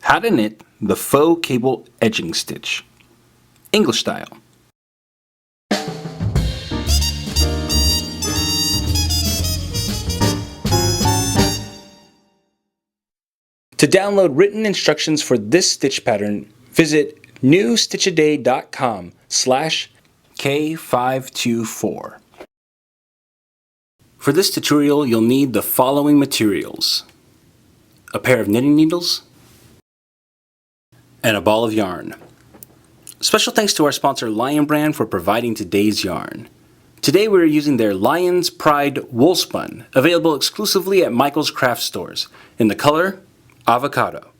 How to knit the faux cable edging stitch, English style. To download written instructions for this stitch pattern, visit newstitchaday.com/K524. For this tutorial, you'll need the following materials: a pair of knitting needles, and a ball of yarn. Special thanks to our sponsor Lion Brand for providing today's yarn. Today we're using their Lion's Pride Woolspun, available exclusively at Michael's Craft Stores, in the color Avocado.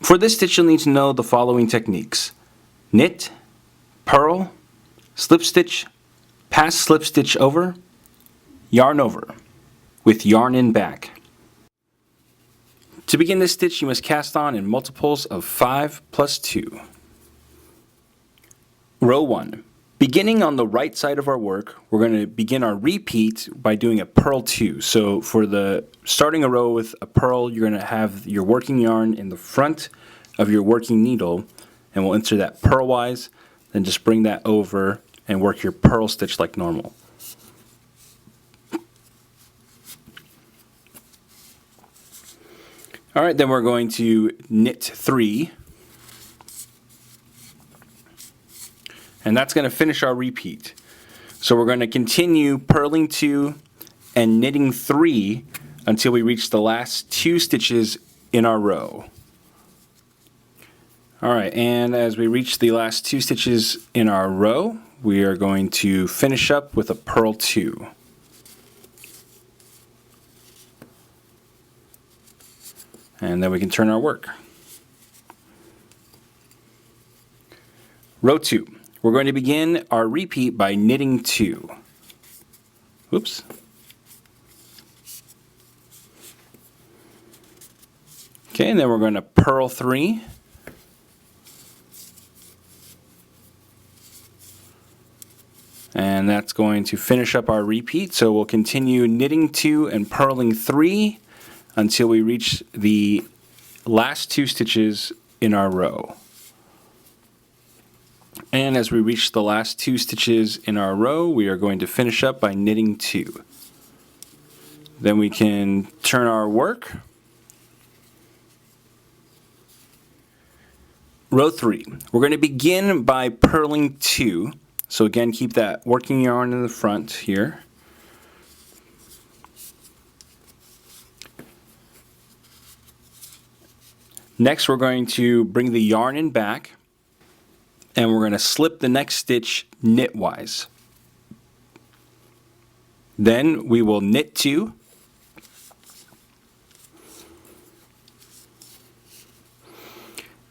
For this stitch you'll need to know the following techniques: knit, purl, slip stitch, pass slip stitch over, yarn over, with yarn in back. To begin this stitch, you must cast on in multiples of 5 plus 2. Row 1. Beginning on the right side of our work, we're going to begin our repeat by doing a purl 2. So for starting a row with a purl, you're going to have your working yarn in the front of your working needle, and we'll insert that purlwise, then just bring that over and work your purl stitch like normal. Alright, then we're going to knit 3. And that's going to finish our repeat. So we're going to continue purling 2 and knitting 3 until we reach the last 2 stitches in our row. Alright, and as we reach the last 2 stitches in our row, we are going to finish up with a purl 2. And then we can turn our work. Row 2. We're going to begin our repeat by knitting 2. Oops. Okay, and then we're going to purl 3. And that's going to finish up our repeat. So we'll continue knitting 2 and purling 3 until we reach the last 2 stitches in our row. And as we reach the last 2 stitches in our row, we are going to finish up by knitting 2. Then we can turn our work. Row 3. We're going to begin by purling 2. So again, keep that working yarn in the front here. Next, we're going to bring the yarn in back, and we're going to slip the next stitch knitwise. Then we will knit 2,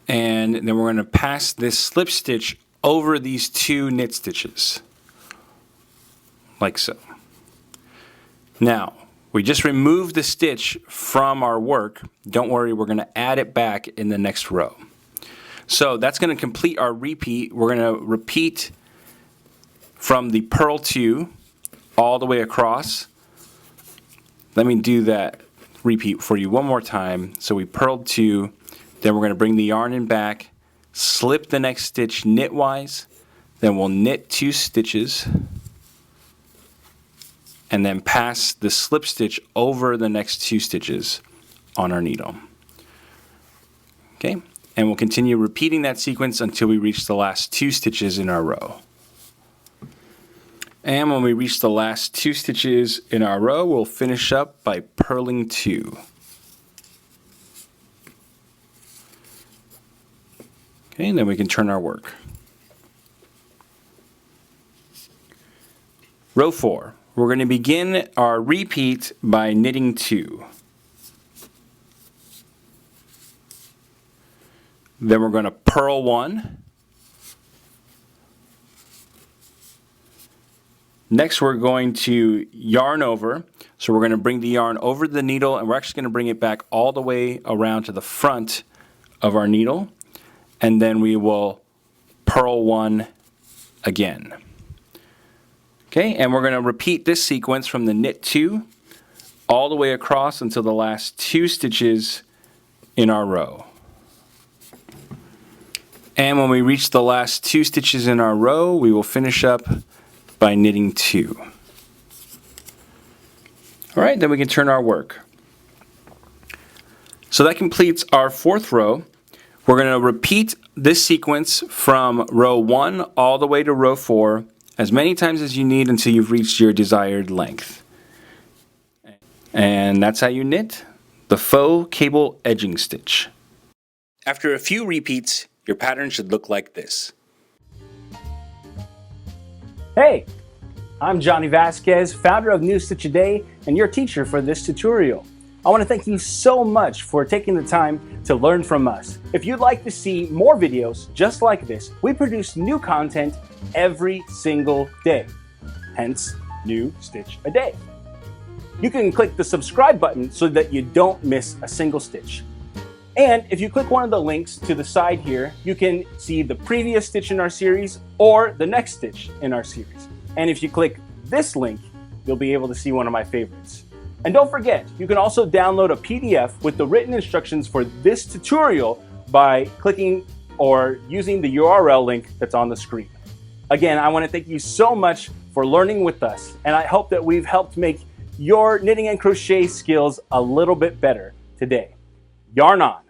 and then we're going to pass this slip stitch over these 2 knit stitches, like so. Now, we just removed the stitch from our work. Don't worry, we're going to add it back in the next row. So that's going to complete our repeat. We're going to repeat from the purl 2 all the way across. Let me do that repeat for you one more time. So we purled 2, then we're going to bring the yarn in back, slip the next stitch knitwise, then we'll knit 2 stitches, and then pass the slip stitch over the next 2 stitches on our needle. Okay? And we'll continue repeating that sequence until we reach the last 2 stitches in our row. And when we reach the last 2 stitches in our row, we'll finish up by purling 2. Okay, and then we can turn our work. Row 4. We're going to begin our repeat by knitting 2. Then we're going to purl 1. Next we're going to yarn over. So we're going to bring the yarn over the needle, and we're actually going to bring it back all the way around to the front of our needle. And then we will purl 1 again. Okay, and we're going to repeat this sequence from the knit 2 all the way across until the last 2 stitches in our row. And when we reach the last 2 stitches in our row, we will finish up by knitting 2. All right, then we can turn our work. So that completes our 4th row. We're going to repeat this sequence from row 1 all the way to row 4 as many times as you need until you've reached your desired length. And that's how you knit the faux cable edging stitch. After a few repeats, your pattern should look like this. Hey, I'm Johnny Vasquez, founder of New Stitch A Day and your teacher for this tutorial. I want to thank you so much for taking the time to learn from us. If you'd like to see more videos just like this, we produce new content every single day, hence New Stitch A Day. You can click the subscribe button so that you don't miss a single stitch. And if you click one of the links to the side here, you can see the previous stitch in our series or the next stitch in our series. And if you click this link, you'll be able to see one of my favorites. And don't forget, you can also download a PDF with the written instructions for this tutorial by clicking or using the URL link that's on the screen. Again, I want to thank you so much for learning with us, and I hope that we've helped make your knitting and crochet skills a little bit better today. Yarn on!